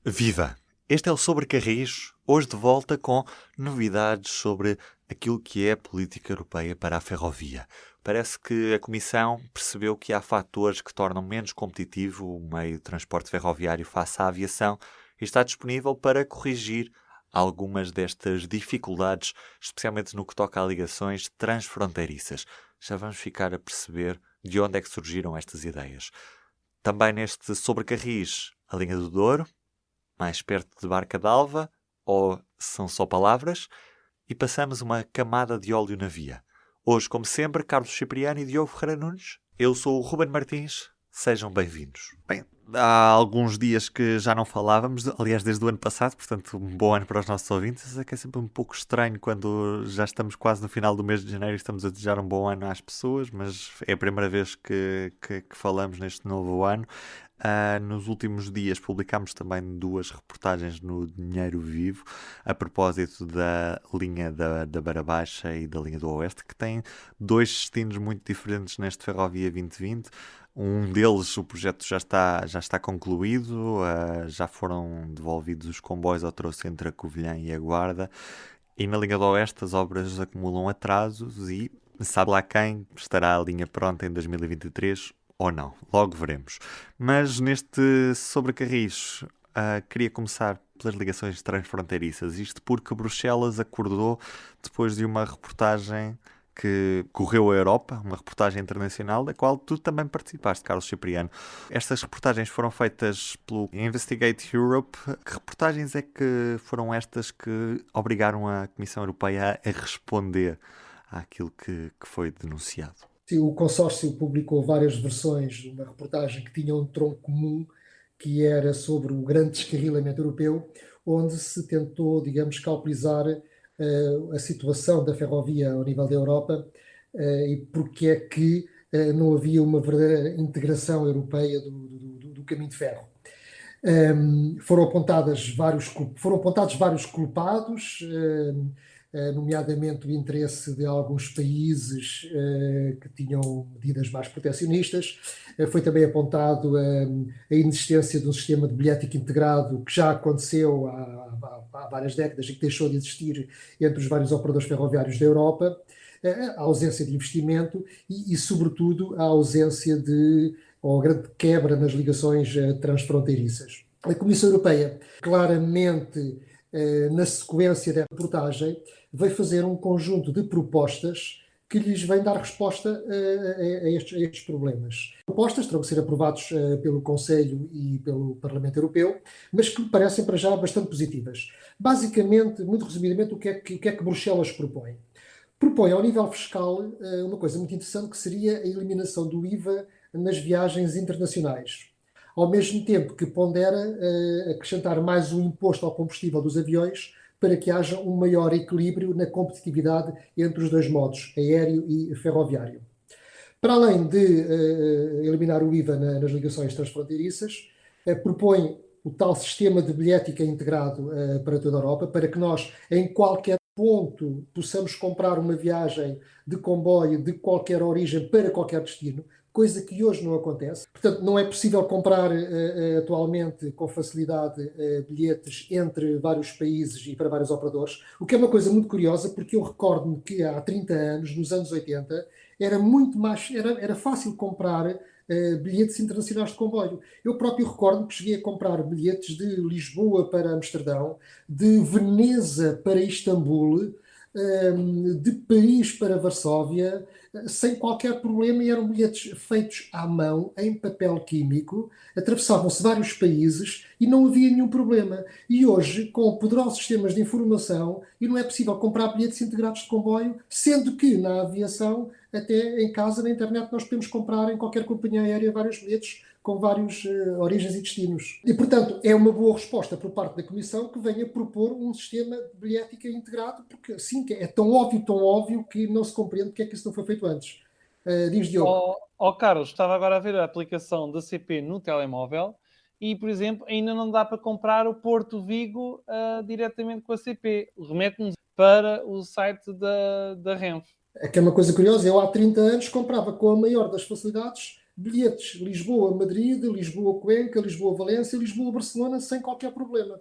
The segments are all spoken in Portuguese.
Viva! Este é o Sobre Carris, hoje de volta com novidades sobre aquilo que é a política europeia para a ferrovia. Parece que a Comissão percebeu que há fatores que tornam menos competitivo o meio de transporte ferroviário face à aviação e está disponível para corrigir algumas destas dificuldades, especialmente no que toca a ligações transfronteiriças. Já vamos ficar a perceber de onde é que surgiram estas ideias. Também neste Sobre Carris, a linha do Douro, mais perto de Barca d'Alva, ou são só palavras, e passamos uma camada de óleo na via. Hoje, como sempre, Carlos Cipriano e Diogo Ferreira Nunes. Eu sou o Ruben Martins. Sejam bem-vindos. Bem, há alguns dias que já não falávamos, aliás, desde o ano passado, portanto, um bom ano para os nossos ouvintes. É que é sempre um pouco estranho quando já estamos quase no final do mês de janeiro e estamos a desejar um bom ano às pessoas, mas é a primeira vez que falamos neste novo ano. Nos últimos dias publicámos também 2 reportagens no Dinheiro Vivo a propósito da linha da Beira Baixa e da linha do Oeste, que têm 2 destinos muito diferentes neste Ferrovia 2020. Um deles, o projeto já está concluído, já foram devolvidos os comboios ao troço entre a Covilhã e a Guarda, e na linha do Oeste as obras acumulam atrasos e sabe lá quem estará a linha pronta em 2023 ou não, logo veremos. Mas neste Sobre Carris, queria começar pelas ligações transfronteiriças. Isto porque Bruxelas acordou, depois de uma reportagem que correu a Europa, uma reportagem internacional, da qual tu também participaste, Carlos Cipriano. Estas reportagens foram feitas pelo Investigate Europe. Que reportagens é que foram estas que obrigaram a Comissão Europeia a responder àquilo que foi denunciado? Sim, o consórcio publicou várias versões de uma reportagem que tinha um tronco comum, que era sobre o grande descarrilamento europeu, onde se tentou, digamos, calculizar a situação da ferrovia ao nível da Europa e porque é que não havia uma verdadeira integração europeia do caminho de ferro. Foram apontados vários culpados, nomeadamente o interesse de alguns países que tinham medidas mais protecionistas. Foi também apontado a inexistência de um sistema de bilhético integrado que já aconteceu há várias décadas e que deixou de existir entre os vários operadores ferroviários da Europa, a ausência de investimento sobretudo, a ausência ou a grande quebra nas ligações transfronteiriças. A Comissão Europeia, claramente, na sequência da reportagem, veio fazer um conjunto de propostas que lhes vêm dar resposta a estes problemas. Propostas terão que ser aprovadas pelo Conselho e pelo Parlamento Europeu, mas que me parecem para já bastante positivas. Basicamente, muito resumidamente, o que é que Bruxelas propõe? Propõe ao nível fiscal uma coisa muito interessante, que seria a eliminação do IVA nas viagens internacionais. Ao mesmo tempo que pondera acrescentar mais um imposto ao combustível dos aviões para que haja um maior equilíbrio na competitividade entre os dois modos, aéreo e ferroviário. Para além de eliminar o IVA nas ligações transfronteiriças, propõe o tal sistema de bilhética integrado para toda a Europa, para que nós, em qualquer ponto, possamos comprar uma viagem de comboio de qualquer origem para qualquer destino, coisa que hoje não acontece. Portanto, não é possível comprar atualmente com facilidade bilhetes entre vários países e para vários operadores, o que é uma coisa muito curiosa, porque eu recordo-me que há 30 anos, nos anos 80, era fácil comprar bilhetes internacionais de comboio. Eu próprio recordo que cheguei a comprar bilhetes de Lisboa para Amsterdão, de Veneza para Istambul, de Paris para Varsóvia, sem qualquer problema, e eram bilhetes feitos à mão, em papel químico, atravessavam-se vários países e não havia nenhum problema. E hoje, com poderosos sistemas de informação, e não é possível comprar bilhetes integrados de comboio, sendo que na aviação, até em casa, na internet, nós podemos comprar em qualquer companhia aérea vários bilhetes com várias origens e destinos. E, portanto, é uma boa resposta por parte da Comissão que venha propor um sistema de bilhética integrado, porque assim é tão óbvio que não se compreende porque é que isso não foi feito antes. Diz Diogo. Carlos, estava agora a ver a aplicação da CP no telemóvel e, por exemplo, ainda não dá para comprar o Porto Vigo diretamente com a CP. Remete-nos para o site da Renfe. É que é uma coisa curiosa, eu há 30 anos comprava com a maior das facilidades bilhetes Lisboa-Madrid, Lisboa-Cuenca, Lisboa-Valência, Lisboa-Barcelona sem qualquer problema.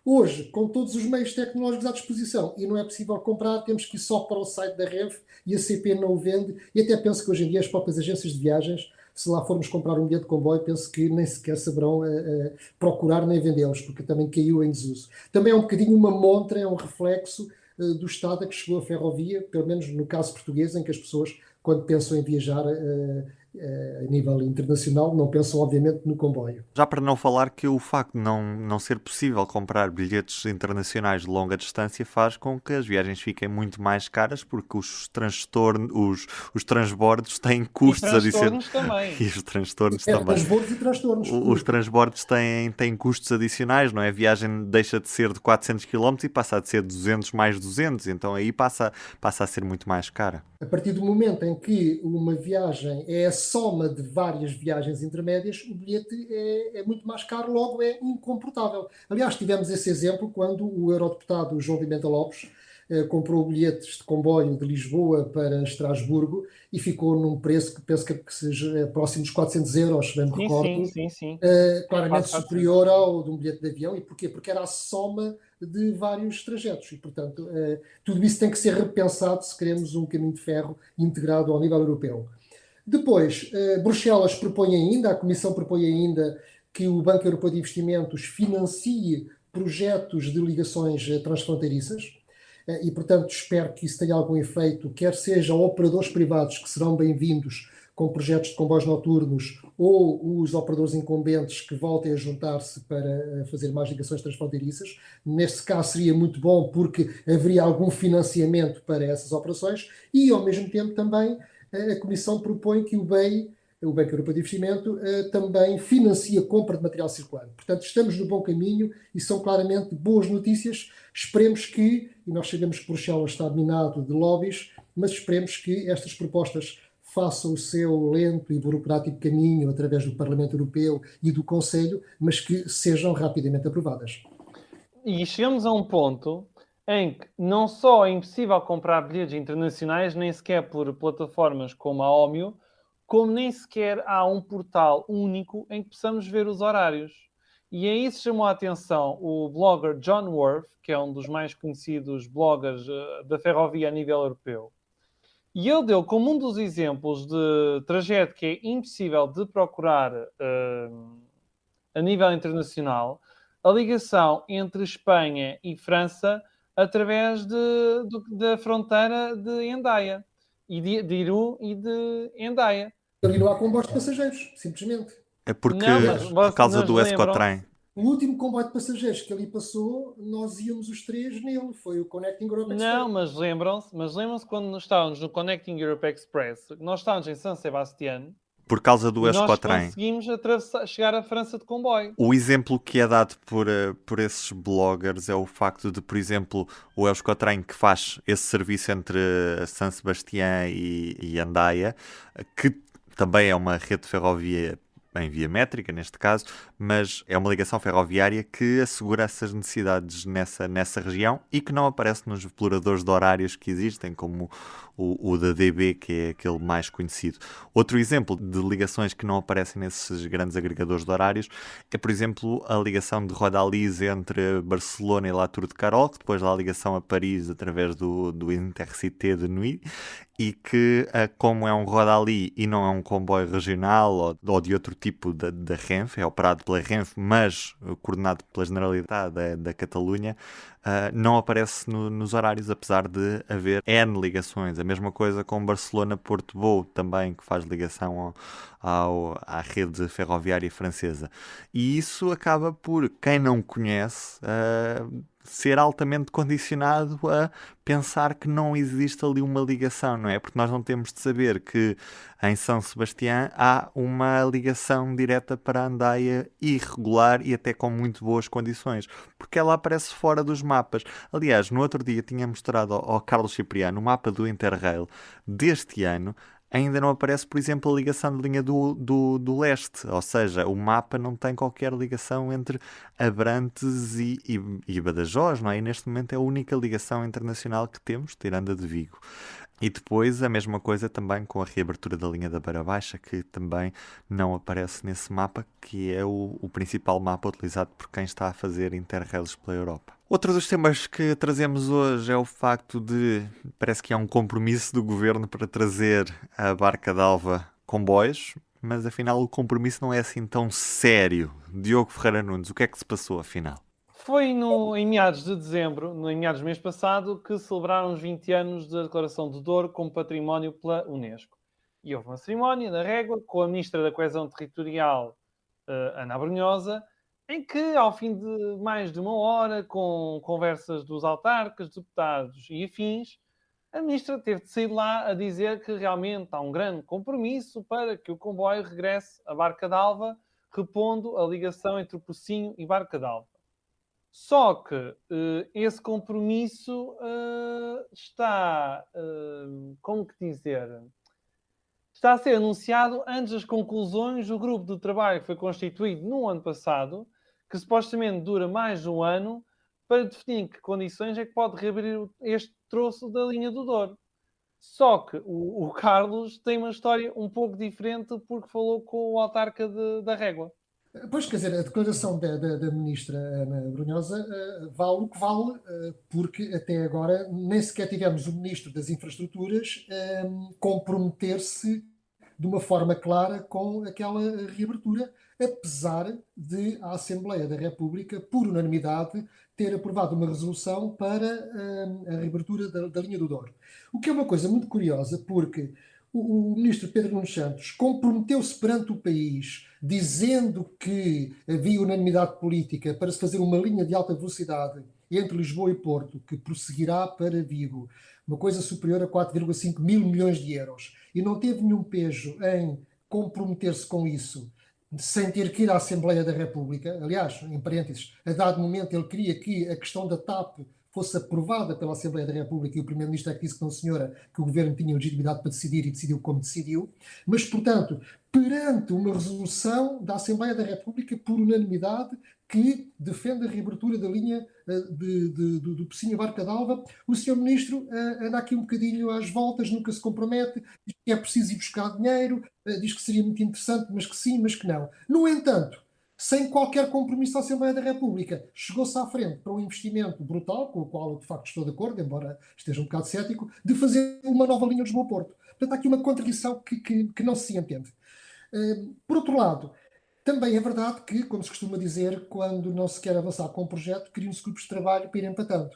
Hoje, com todos os meios tecnológicos à disposição e não é possível comprar, temos que ir só para o site da Renfe e a CP não o vende. E até penso que hoje em dia as próprias agências de viagens, se lá formos comprar um bilhete de comboio, penso que nem sequer saberão procurar nem vendê-los, porque também caiu em desuso. Também é um bocadinho uma montra, é um reflexo do estado a que chegou a ferrovia, pelo menos no caso português, em que as pessoas, quando pensam em viajar a nível internacional, não pensam obviamente no comboio. Já para não falar que o facto de não ser possível comprar bilhetes internacionais de longa distância faz com que as viagens fiquem muito mais caras, porque os transbordos têm custos adicionais. Transtornos também. E os transtornos É, também. transbordos e transtornos. Os transbordos têm custos adicionais, não é? A viagem deixa de ser de 400 km e passa a ser 200 mais 200, então aí passa a ser muito mais cara. A partir do momento em que uma viagem é a soma de várias viagens intermédias, o bilhete é muito mais caro, logo é incomportável. Aliás, tivemos esse exemplo quando o eurodeputado João Pimenta Lopes comprou bilhetes de comboio de Lisboa para Estrasburgo e ficou num preço que penso que seja próximo dos 400 euros, se bem me recordo, Sim. claramente superior ao de um bilhete de avião. E porquê? Porque era a soma de vários trajetos e, portanto, tudo isso tem que ser repensado se queremos um caminho de ferro integrado ao nível europeu. Depois, Bruxelas propõe ainda, a Comissão propõe ainda que o Banco Europeu de Investimentos financie projetos de ligações transfronteiriças e, portanto, espero que isso tenha algum efeito, quer sejam operadores privados que serão bem-vindos com projetos de comboios noturnos ou os operadores incumbentes que voltem a juntar-se para fazer mais ligações transfronteiriças. Neste caso seria muito bom porque haveria algum financiamento para essas operações e, ao mesmo tempo, também a Comissão propõe que o BEI, o Banco Europeu de Investimento, também financia a compra de material circulante. Portanto, estamos no bom caminho e são claramente boas notícias. Esperemos que, e nós sabemos que Bruxelas está minado de lobbies, mas esperemos que estas propostas façam o seu lento e burocrático caminho através do Parlamento Europeu e do Conselho, mas que sejam rapidamente aprovadas. E chegamos a um ponto em que não só é impossível comprar bilhetes internacionais, nem sequer por plataformas como a Ómio, como nem sequer há um portal único em que possamos ver os horários. E a isso chamou a atenção o blogger John Worth, que é um dos mais conhecidos bloggers da ferrovia a nível europeu. E ele deu como um dos exemplos de trajeto que é impossível de procurar a nível internacional a ligação entre Espanha e França através da fronteira de Hendaia, e de Iru e de Hendaia. Ali não há comboios de passageiros, simplesmente. É porque, Não, mas por causa do lembram-se? Escotrem. O último comboio de passageiros que ali passou, nós íamos os três nele, foi o Connecting Europe Express. Não, mas lembram-se quando nós estávamos no Connecting Europe Express, nós estávamos em San Sebastián, Por causa do e nós Escotrem. conseguimos chegar à França de comboio. O exemplo que é dado por esses bloggers é o facto de, por exemplo, o Euskotren, que faz esse serviço entre San Sebastián e Hendaia, que também é uma rede de ferrovia em via métrica, neste caso, mas é uma ligação ferroviária que assegura essas necessidades nessa região e que não aparece nos exploradores de horários que existem, como o da DB, que é aquele mais conhecido. Outro exemplo de ligações que não aparecem nesses grandes agregadores de horários é, por exemplo, a ligação de Rodalis entre Barcelona e La Tour de Carol, que depois dá a ligação a Paris através do Intercité de Nuit, e que, como é um Rodali e não é um comboio regional ou de outro tipo da Renfe, é operado pela Renfe, mas coordenado pela Generalitat da Catalunha, não aparece nos horários, apesar de haver N ligações. A mesma coisa com Barcelona-Porto-Bou, também, que faz ligação à rede ferroviária francesa. E isso acaba por, quem não conhece, ser altamente condicionado a pensar que não existe ali uma ligação, não é? Porque nós não temos de saber que em São Sebastião há uma ligação direta para a Hendaia irregular e até com muito boas condições, porque ela aparece fora dos mapas. Aliás, no outro dia tinha mostrado ao Carlos Cipriano o mapa do Interrail deste ano. Ainda não aparece, por exemplo, a ligação de linha do leste, ou seja, o mapa não tem qualquer ligação entre Abrantes e Badajoz, não é? E neste momento é a única ligação internacional que temos, tirando a de Vigo. E depois a mesma coisa também com a reabertura da linha da Beira Baixa, que também não aparece nesse mapa, que é o principal mapa utilizado por quem está a fazer interrails pela Europa. Outro dos temas que trazemos hoje é o facto de, parece que há um compromisso do governo para trazer a Barca d'Alva comboios, mas afinal o compromisso não é assim tão sério. Diogo Ferreira Nunes, o que é que se passou afinal? Foi em meados de dezembro, em meados do mês passado, que celebraram os 20 anos da Declaração do Douro como património pela Unesco. E houve uma cerimónia da régua com a Ministra da Coesão Territorial, Ana Abrunhosa, em que, ao fim de mais de uma hora, com conversas dos autarcas, deputados e afins, a Ministra teve de sair lá a dizer que realmente há um grande compromisso para que o comboio regresse à Barca d'Alva, repondo a ligação entre o Pocinho e Barca d'Alva. Só que esse compromisso está, como que dizer, está a ser anunciado antes das conclusões do grupo de trabalho que foi constituído no ano passado, que supostamente dura mais de um ano, para definir em que condições é que pode reabrir este troço da linha do Douro. Só que o Carlos tem uma história um pouco diferente porque falou com o autarca da Régua. Pois, quer dizer, a declaração da ministra Ana Brunhosa vale o que vale, porque até agora nem sequer tivemos o ministro das Infraestruturas comprometer-se de uma forma clara com aquela reabertura, apesar de a Assembleia da República, por unanimidade, ter aprovado uma resolução para a reabertura da linha do Douro. O que é uma coisa muito curiosa, porque o ministro Pedro Nuno Santos comprometeu-se perante o país, dizendo que havia unanimidade política para se fazer uma linha de alta velocidade entre Lisboa e Porto, que prosseguirá para Vigo, uma coisa superior a 4,5 mil milhões de euros, e não teve nenhum pejo em comprometer-se com isso, sem ter que ir à Assembleia da República. Aliás, em parênteses, a dado momento ele queria que a questão da TAP fosse aprovada pela Assembleia da República e o Primeiro-Ministro é que disse que não, senhora, que o Governo tinha legitimidade para decidir e decidiu como decidiu. Mas, portanto, perante uma resolução da Assembleia da República por unanimidade que defende a reabertura da linha do Pocinho a Barca d'Alva, o Sr. Ministro anda aqui um bocadinho às voltas, nunca se compromete, diz que é preciso ir buscar dinheiro, diz que seria muito interessante, mas que sim, mas que não. No entanto, sem qualquer compromisso da Assembleia da República, chegou-se à frente para um investimento brutal, com o qual eu de facto estou de acordo, embora esteja um bocado cético, de fazer uma nova linha de Lisboa-Porto. Portanto, há aqui uma contradição que não se entende. Por outro lado, também é verdade que, como se costuma dizer, quando não se quer avançar com um projeto, criam-se grupos de trabalho para ir empatando.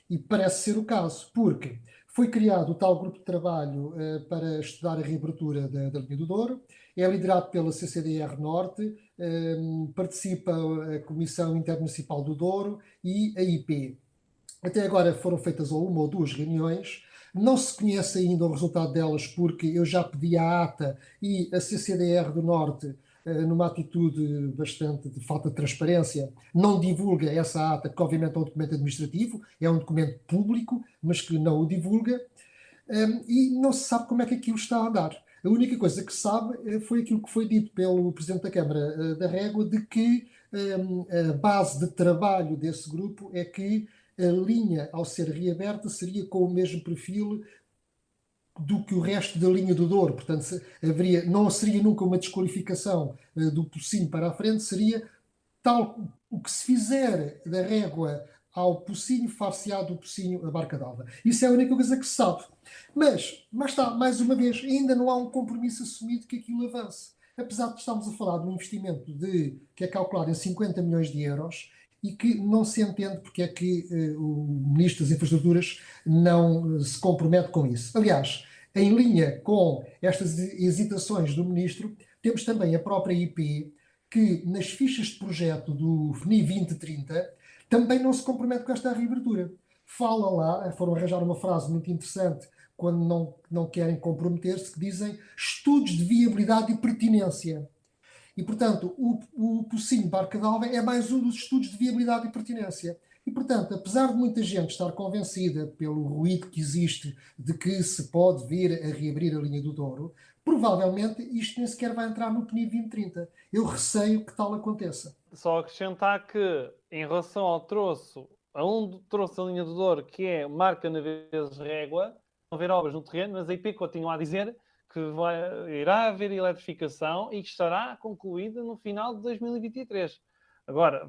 E parece ser o caso, porque foi criado o tal grupo de trabalho para estudar a reabertura da linha do Douro, é liderado pela CCDR Norte, participa a Comissão Intermunicipal do Douro e a IP. Até agora foram feitas ou uma ou duas reuniões, não se conhece ainda o resultado delas porque eu já pedi a ata e a CCDR do Norte, numa atitude bastante de falta de transparência, não divulga essa ata, que obviamente é um documento administrativo, é um documento público, mas que não o divulga, e não se sabe como é que aquilo está a andar. A única coisa que se sabe foi aquilo que foi dito pelo Presidente da Câmara da Régua, de que a base de trabalho desse grupo é que a linha, ao ser reaberta, seria com o mesmo perfil do que o resto da linha do Douro. Portanto, não seria nunca uma desqualificação do Pocinho para a frente, seria tal o que se fizer da Régua ao Pocinho, far-se-á do Pocinho a Barca d'Alva. Isso é a única coisa que se sabe. Mas está, mais uma vez, ainda não há um compromisso assumido que aquilo avance. Apesar de estarmos a falar de um investimento que é calculado em 50 milhões de euros e que não se entende porque é que o Ministro das Infraestruturas não se compromete com isso. Aliás, em linha com estas hesitações do Ministro, temos também a própria IP, que nas fichas de projeto do FNI 2030 também não se compromete com esta reabertura. Fala lá, foram arranjar uma frase muito interessante quando não querem comprometer-se, que dizem estudos de viabilidade e pertinência. E, portanto, o Pocinho Barca d'Alva é mais um dos estudos de viabilidade e pertinência. E, portanto, apesar de muita gente estar convencida pelo ruído que existe de que se pode vir a reabrir a linha do Douro, provavelmente isto nem sequer vai entrar no PNI 2030. Eu receio que tal aconteça. Só acrescentar que, em relação ao troço, a um troço da linha do Douro, que é marca na vezes régua, haver obras no terreno, mas a IP continua a dizer que irá haver eletrificação e que estará concluída no final de 2023. Agora,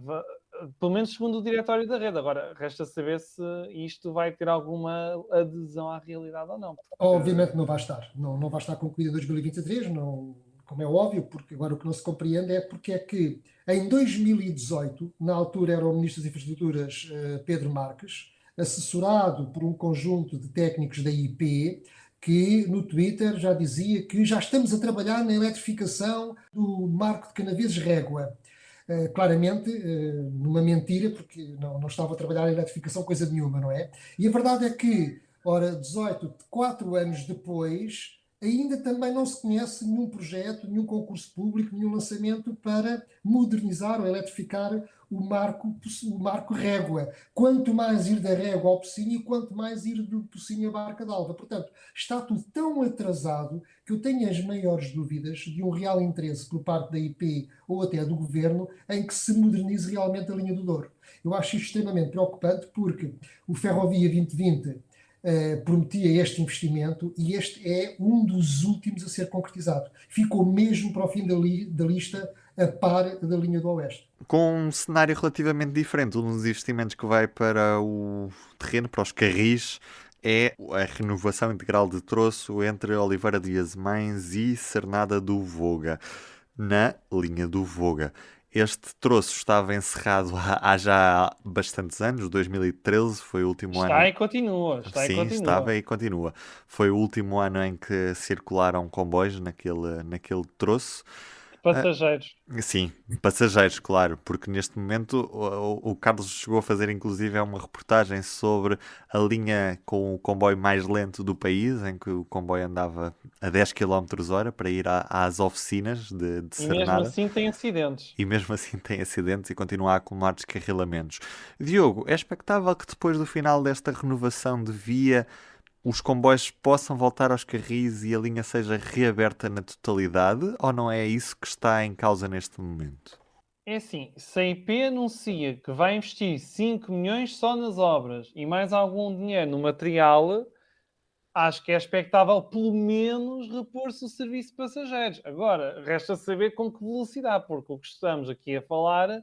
pelo menos segundo o diretório da rede. Agora, resta saber se isto vai ter alguma adesão à realidade ou não. Obviamente não vai estar. Não vai estar concluído em 2023, não, como é óbvio, porque agora o que não se compreende é porque é que em 2018, na altura era o Ministro das Infraestruturas Pedro Marques, assessorado por um conjunto de técnicos da IP, que no Twitter já dizia que já estamos a trabalhar na eletrificação do Marco de Canaveses-Régua. Claramente, numa mentira, porque não estava a trabalhar em eletrificação coisa nenhuma, não é? E a verdade é que, ora, 4 anos depois, ainda também não se conhece nenhum projeto, nenhum concurso público, nenhum lançamento para modernizar ou eletrificar o Marco Régua. Quanto mais ir da Régua ao Pocinho, quanto mais ir do Pocinho à Barca d'Alva. Portanto, está tudo tão atrasado que eu tenho as maiores dúvidas de um real interesse por parte da IP ou até do Governo em que se modernize realmente a linha do Douro. Eu acho isto extremamente preocupante porque o Ferrovia 2020 prometia este investimento e este é um dos últimos a ser concretizado. Ficou mesmo para o fim da lista a par da linha do Oeste. Com um cenário relativamente diferente, um dos investimentos que vai para o terreno, para os carris, é a renovação integral de troço entre Oliveira de Azemães e Cernada do Voga, na linha do Voga. Este troço estava encerrado há já bastantes anos, 2013 foi o último ano. Está e continua. Sim, estava e continua. Foi o último ano em que circularam comboios naquele troço. Passageiros. Sim, passageiros, claro, porque neste momento o Carlos chegou a fazer inclusive uma reportagem sobre a linha com o comboio mais lento do país, em que o comboio andava a 10 km/h para ir às oficinas de E mesmo Cernada. assim tem acidentes. E mesmo assim tem acidentes e continua a acumular descarrilamentos. Diogo, é expectável que depois do final desta renovação de via os comboios possam voltar aos carris e a linha seja reaberta na totalidade, ou não é isso que está em causa neste momento? É assim, se a IP anuncia que vai investir 5 milhões só nas obras e mais algum dinheiro no material, acho que é expectável pelo menos repor-se o serviço de passageiros. Agora, resta saber com que velocidade, porque o que estamos aqui a falar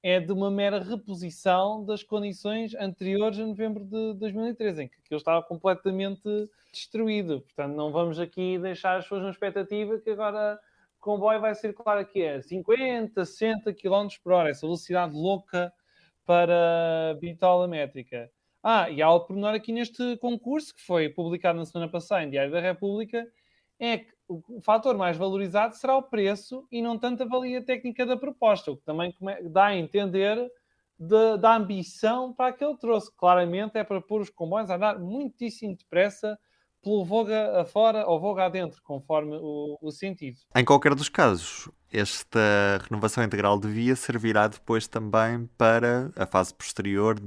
é de uma mera reposição das condições anteriores a novembro de 2013, em que aquilo estava completamente destruído. Portanto, não vamos aqui deixar as pessoas na expectativa que agora o comboio vai circular aqui a 50, 60 km por hora, essa velocidade louca para bitola métrica. E há algo pormenor aqui neste concurso, que foi publicado na semana passada em Diário da República, é que o fator mais valorizado será o preço e não tanto a valia técnica da proposta, o que também dá a entender da ambição para aquele troço. Claramente é para pôr os comboios a andar muitíssimo depressa pelo Voga afora ou Voga adentro, conforme o sentido. Em qualquer dos casos, esta renovação integral de via servirá depois também para a fase posterior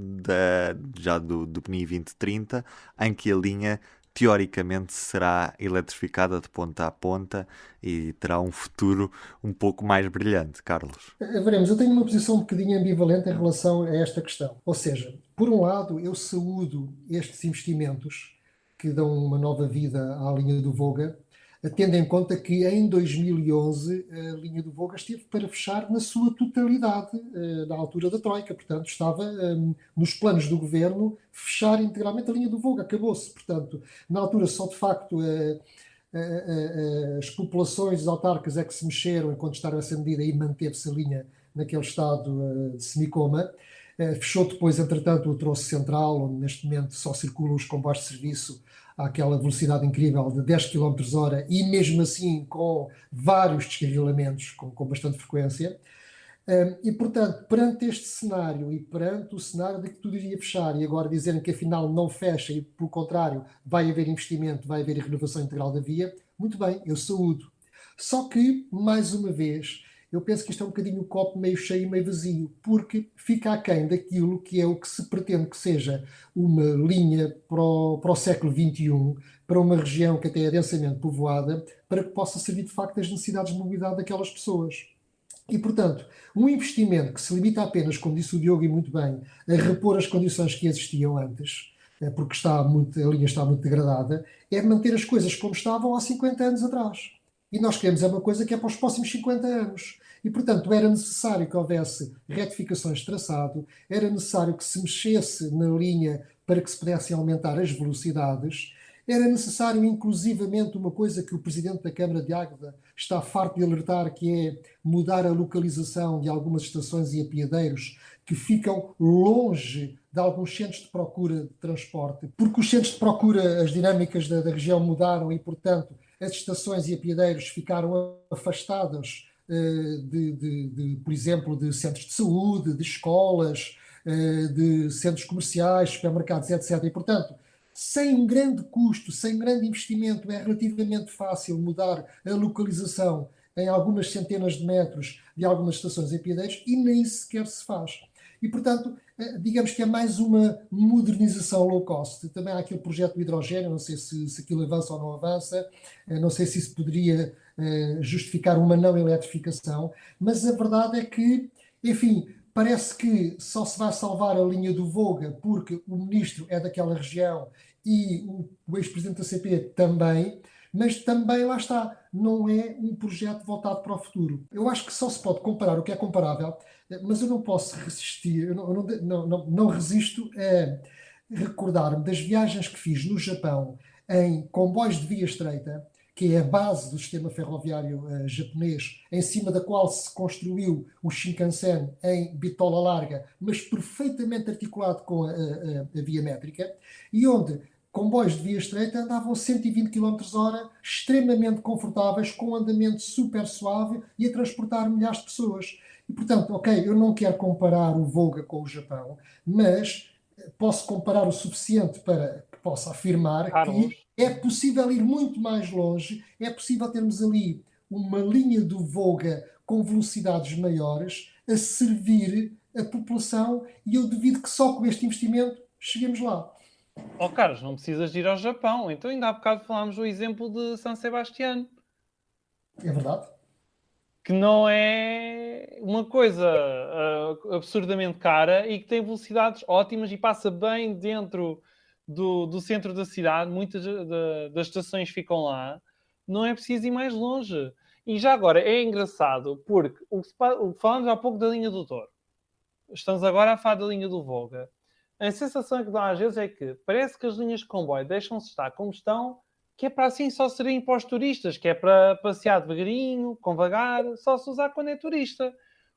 já do PNI 2030, em que a linha teoricamente será eletrificada de ponta a ponta e terá um futuro um pouco mais brilhante. Carlos? Veremos, eu tenho uma posição um bocadinho ambivalente em relação a esta questão. Ou seja, por um lado, eu saúdo estes investimentos que dão uma nova vida à linha do Voga, tendo em conta que em 2011 a linha do Voga esteve para fechar na sua totalidade, na altura da Troika. Portanto, estava nos planos do governo fechar integralmente a linha do Voga. Acabou-se. Portanto, na altura só de facto as populações, os autarcas é que se mexeram enquanto estava essa medida e manteve-se a linha naquele estado de semicoma. Fechou depois, entretanto, o troço central, onde neste momento só circulam os comboios de serviço àquela velocidade incrível de 10 km/h e mesmo assim com vários descarrilamentos com bastante frequência. E, portanto, perante este cenário e perante o cenário de que tudo iria fechar e agora dizerem que afinal não fecha e, pelo contrário, vai haver investimento, vai haver renovação integral da via, muito bem, eu saúdo. Só que, mais uma vez, eu penso que isto é um bocadinho o copo meio cheio e meio vazio, porque fica aquém daquilo que é o que se pretende que seja uma linha para o século XXI, para uma região que até é densamente povoada, para que possa servir de facto às necessidades de mobilidade daquelas pessoas. E, portanto, um investimento que se limita apenas, como disse o Diogo e muito bem, a repor as condições que existiam antes, porque a linha está muito degradada, é manter as coisas como estavam há 50 anos atrás. E nós queremos uma coisa que é para os próximos 50 anos. E, portanto, era necessário que houvesse retificações de traçado, era necessário que se mexesse na linha para que se pudessem aumentar as velocidades, era necessário, inclusivamente, uma coisa que o Presidente da Câmara de Águeda está farto de alertar, que é mudar a localização de algumas estações e apiadeiros que ficam longe de alguns centros de procura de transporte, porque os centros de procura, as dinâmicas da região mudaram e, portanto, as estações e apiadeiros ficaram afastadas por exemplo, de centros de saúde, de escolas, de centros comerciais, supermercados, etc. E, portanto, sem um grande custo, sem grande investimento, é relativamente fácil mudar a localização em algumas centenas de metros de algumas estações e apiadeiros e nem sequer se faz. E, portanto, digamos que é mais uma modernização low cost. Também há aquele projeto do hidrogênio, não sei se aquilo avança ou não avança, não sei se isso poderia justificar uma não eletrificação, mas a verdade é que, enfim, parece que só se vai salvar a linha do Voga porque o ministro é daquela região e o ex-presidente da CP também, mas também lá está, não é um projeto voltado para o futuro. Eu acho que só se pode comparar o que é comparável, mas eu não posso resistir, eu não resisto a recordar-me das viagens que fiz no Japão em comboios de via estreita, que é a base do sistema ferroviário japonês, em cima da qual se construiu o Shinkansen em bitola larga, mas perfeitamente articulado com a via métrica, e onde comboios de via estreita andavam 120 km/h, extremamente confortáveis, com um andamento super suave e a transportar milhares de pessoas. E, portanto, ok, eu não quero comparar o Volga com o Japão, mas posso comparar o suficiente para que possa afirmar Carlos, que é possível ir muito mais longe, é possível termos ali uma linha do Volga com velocidades maiores a servir a população e eu duvido que só com este investimento cheguemos lá. Carlos, não precisas de ir ao Japão. Então, ainda há bocado falámos do exemplo de San Sebastián, É verdade? que não é uma coisa absurdamente cara e que tem velocidades ótimas e passa bem dentro do centro da cidade. Muitas das estações ficam lá. Não é preciso ir mais longe. E já agora, é engraçado, porque o que falamos há pouco da linha do Douro. Estamos agora a falar da linha do Volga. A sensação que dá às vezes é que parece que as linhas de comboio deixam-se estar como estão, que é para assim só serem para os turistas, que é para passear devagarinho, com vagar, só se usar quando é turista.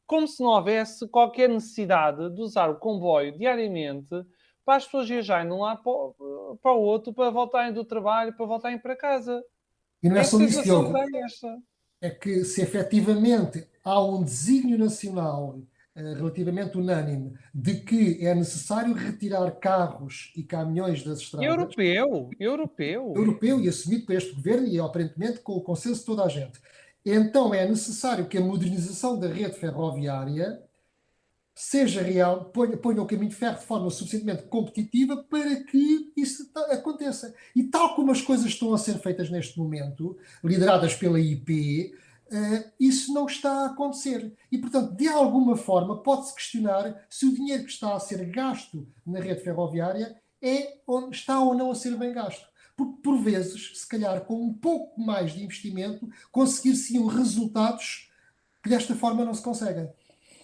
Como se não houvesse qualquer necessidade de usar o comboio diariamente para as pessoas viajarem de um lado para o outro, para voltarem do trabalho, para voltarem para casa. E não é É a só isso, sensação que Diogo. dá esta. É que se efetivamente há um desígnio nacional relativamente unânime de que é necessário retirar carros e caminhões das estradas, Europeu. europeu e assumido por este governo e aparentemente com o consenso de toda a gente, então é necessário que a modernização da rede ferroviária seja real, ponha o caminho de ferro de forma suficientemente competitiva para que isso aconteça. E tal como as coisas estão a ser feitas neste momento, lideradas pela IP, isso não está a acontecer. E, portanto, de alguma forma, pode-se questionar se o dinheiro que está a ser gasto na rede ferroviária está ou não a ser bem gasto. Porque, por vezes, se calhar, com um pouco mais de investimento, conseguir-se-iam resultados que desta forma não se conseguem.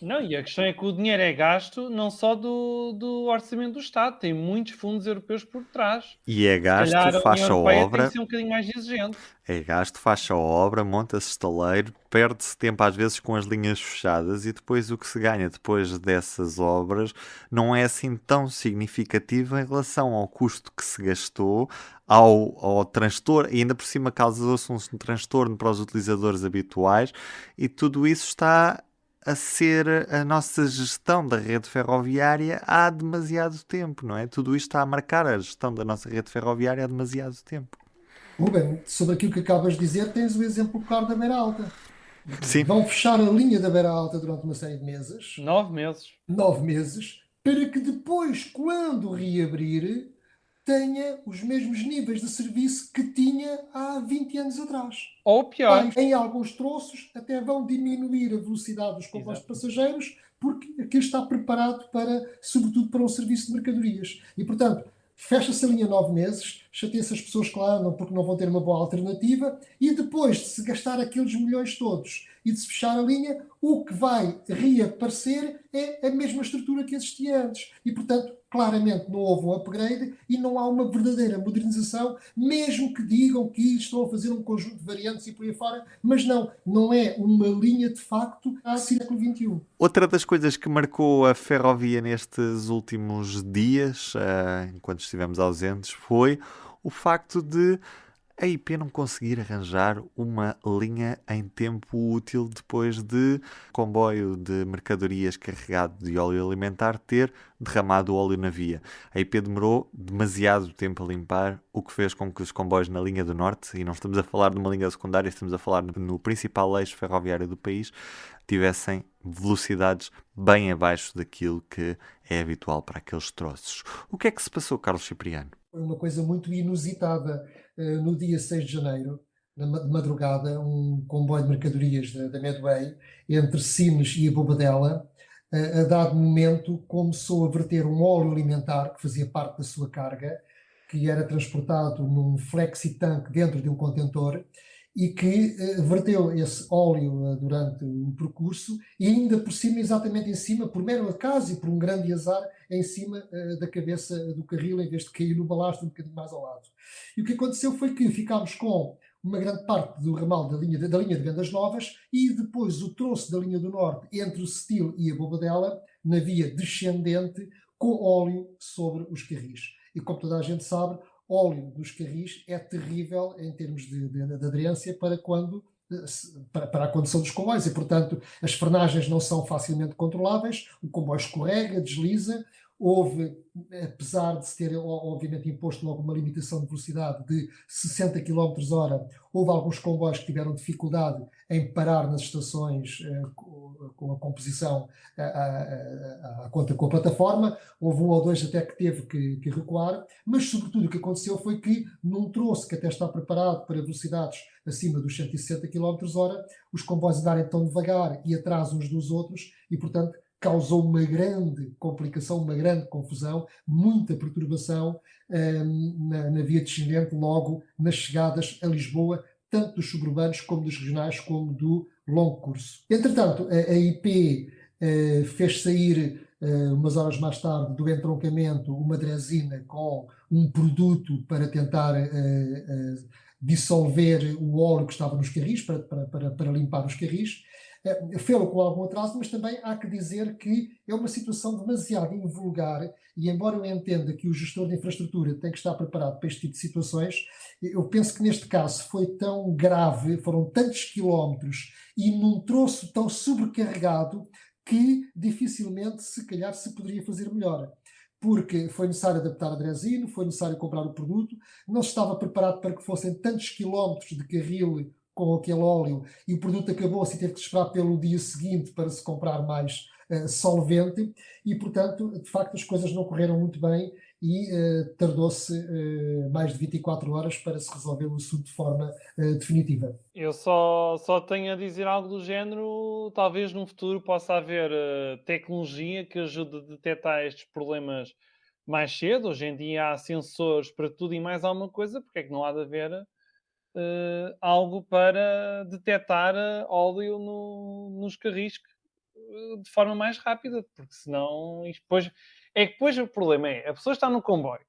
Não, e a questão é que o dinheiro é gasto não só do orçamento do Estado, tem muitos fundos europeus por trás. E é Se gasto, calhar a União faz a Europeia tem que obra, ser um bocadinho mais exigente. é gasto, faz a obra, monta-se estaleiro, perde-se tempo às vezes com as linhas fechadas e depois o que se ganha depois dessas obras não é assim tão significativo em relação ao custo que se gastou, ao transtorno, e ainda por cima causou-se um transtorno para os utilizadores habituais e tudo isso está a ser a nossa gestão da rede ferroviária há demasiado tempo, não é? Tudo isto está a marcar a gestão da nossa rede ferroviária há demasiado tempo. Ruben, sobre aquilo que acabas de dizer, tens o exemplo claro da Beira Alta. Sim, Vão fechar a linha da Beira Alta durante uma série de meses, 9 meses. 9 meses, para que depois, quando reabrir, tenha os mesmos níveis de serviço que tinha há 20 anos atrás. Ou pior. Em alguns troços, até vão diminuir a velocidade dos comboios de passageiros, porque aquilo está preparado para, sobretudo, para um serviço de mercadorias. E, portanto, fecha-se a linha 9 meses, chateia-se as pessoas que lá andam porque não vão ter uma boa alternativa, e depois de se gastar aqueles milhões todos e de se fechar a linha, o que vai reaparecer é a mesma estrutura que existia antes. E, portanto, claramente não houve um upgrade e não há uma verdadeira modernização, mesmo que digam que estão a fazer um conjunto de variantes e por aí fora, mas não é uma linha de facto ao século XXI. Outra das coisas que marcou a ferrovia nestes últimos dias, enquanto estivemos ausentes, foi o facto de a IP não conseguir arranjar uma linha em tempo útil depois de comboio de mercadorias carregado de óleo alimentar ter derramado óleo na via. A IP demorou demasiado tempo a limpar, o que fez com que os comboios na linha do Norte, e não estamos a falar de uma linha secundária, estamos a falar no principal eixo ferroviário do país, tivessem velocidades bem abaixo daquilo que é habitual para aqueles troços. O que é que se passou, Carlos Cipriano? Foi uma coisa muito inusitada. No dia 6 de janeiro, de madrugada, um comboio de mercadorias da Medway, entre Sines e a Bobadela, a dado momento começou a verter um óleo alimentar que fazia parte da sua carga, que era transportado num flexi-tank dentro de um contentor, e que verteu esse óleo durante o percurso e ainda por cima, exatamente em cima, por mero acaso e por um grande azar, em cima da cabeça do carril, em vez de cair no balastro um bocadinho mais ao lado. E o que aconteceu foi que ficámos com uma grande parte do ramal da linha de Vendas Novas e depois o troço da linha do Norte entre o Setil e a Bobadela, na via descendente, com óleo sobre os carris. E como toda a gente sabe, óleo dos carris é terrível em termos de aderência para a condução dos comboios e, portanto, as frenagens não são facilmente controláveis, o comboio escorrega, desliza. Houve, apesar de se ter, obviamente, imposto logo uma limitação de velocidade de 60 km/h, houve alguns comboios que tiveram dificuldade em parar nas estações com a composição à conta com a plataforma. Houve um ou dois até que teve que recuar, mas, sobretudo, o que aconteceu foi que, num troço que até está preparado para velocidades acima dos 160 km/h, os comboios andarem tão devagar e atrás uns dos outros e, portanto, causou uma grande complicação, uma grande confusão, muita perturbação na via descendente, logo nas chegadas a Lisboa, tanto dos suburbanos como dos regionais, como do longo curso. Entretanto, a IP fez sair, umas horas mais tarde, do entroncamento, uma drezina com um produto para tentar dissolver o óleo que estava nos carris, para limpar os carris. Fê-lo com algum atraso, mas também há que dizer que é uma situação demasiado invulgar e, embora eu entenda que o gestor de infraestrutura tem que estar preparado para este tipo de situações, eu penso que neste caso foi tão grave, foram tantos quilómetros e num troço tão sobrecarregado que dificilmente, se calhar, se poderia fazer melhor. Porque foi necessário adaptar a drezina, foi necessário comprar o produto, não se estava preparado para que fossem tantos quilómetros de carril com aquele óleo e o produto acabou-se e teve que esperar pelo dia seguinte para se comprar mais solvente e, portanto, de facto as coisas não correram muito bem e tardou-se mais de 24 horas para se resolver o assunto de forma definitiva. Eu só tenho a dizer algo do género, talvez no futuro possa haver tecnologia que ajude a detectar estes problemas mais cedo. Hoje em dia há sensores para tudo e mais alguma coisa, porque é que não há de haver algo para detectar óleo nos carris de forma mais rápida, porque senão isto depois... É que depois o problema é, a pessoa está no comboio,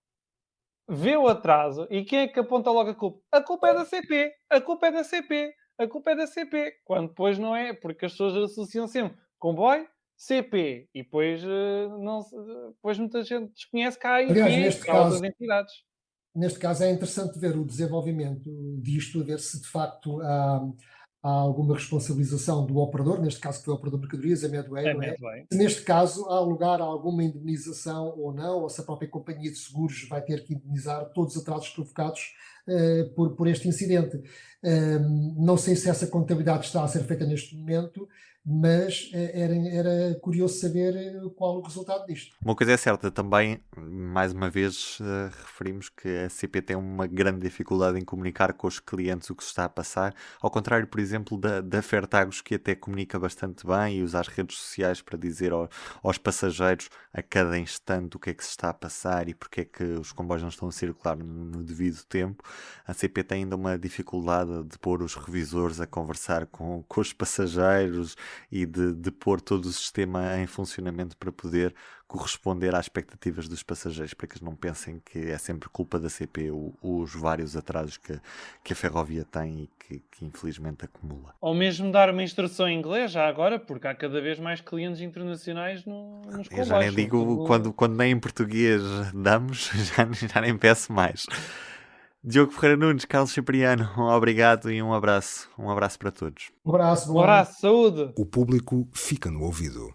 vê o atraso e quem é que aponta logo a culpa? A culpa é da CP, a culpa é da CP, a culpa é da CP. Quando depois não é, porque as pessoas associam sempre comboio, CP, e depois, depois muita gente desconhece que há IP, Aliás, que há outras entidades. neste caso é interessante ver o desenvolvimento disto, a ver se de facto há alguma responsabilização do operador, neste caso que foi o operador de mercadorias, a Medway, não é? Se neste caso há lugar a alguma indemnização ou não, ou se a própria companhia de seguros vai ter que indemnizar todos os atrasos provocados por este incidente. Não sei se essa contabilidade está a ser feita neste momento, mas era curioso saber qual o resultado disto. Uma coisa é certa, também, mais uma vez, referimos que a CP tem uma grande dificuldade em comunicar com os clientes o que se está a passar, ao contrário, por exemplo, da Fertagos, que até comunica bastante bem e usa as redes sociais para dizer aos passageiros a cada instante o que é que se está a passar e porque é que os comboios não estão a circular no devido tempo. A CP tem ainda uma dificuldade de pôr os revisores a conversar com os passageiros e de pôr todo o sistema em funcionamento para poder corresponder às expectativas dos passageiros, para que eles não pensem que é sempre culpa da CP os vários atrasos que a ferrovia tem e que infelizmente acumula. Ou mesmo dar uma instrução em inglês, já agora, porque há cada vez mais clientes internacionais nos Eu já nem comboios. digo quando nem em português damos, já nem peço mais. Diogo Ferreira Nunes, Carlos Cipriano, um obrigado e um abraço. Um abraço para todos. Um abraço, Um abraço, saúde! O público fica no ouvido.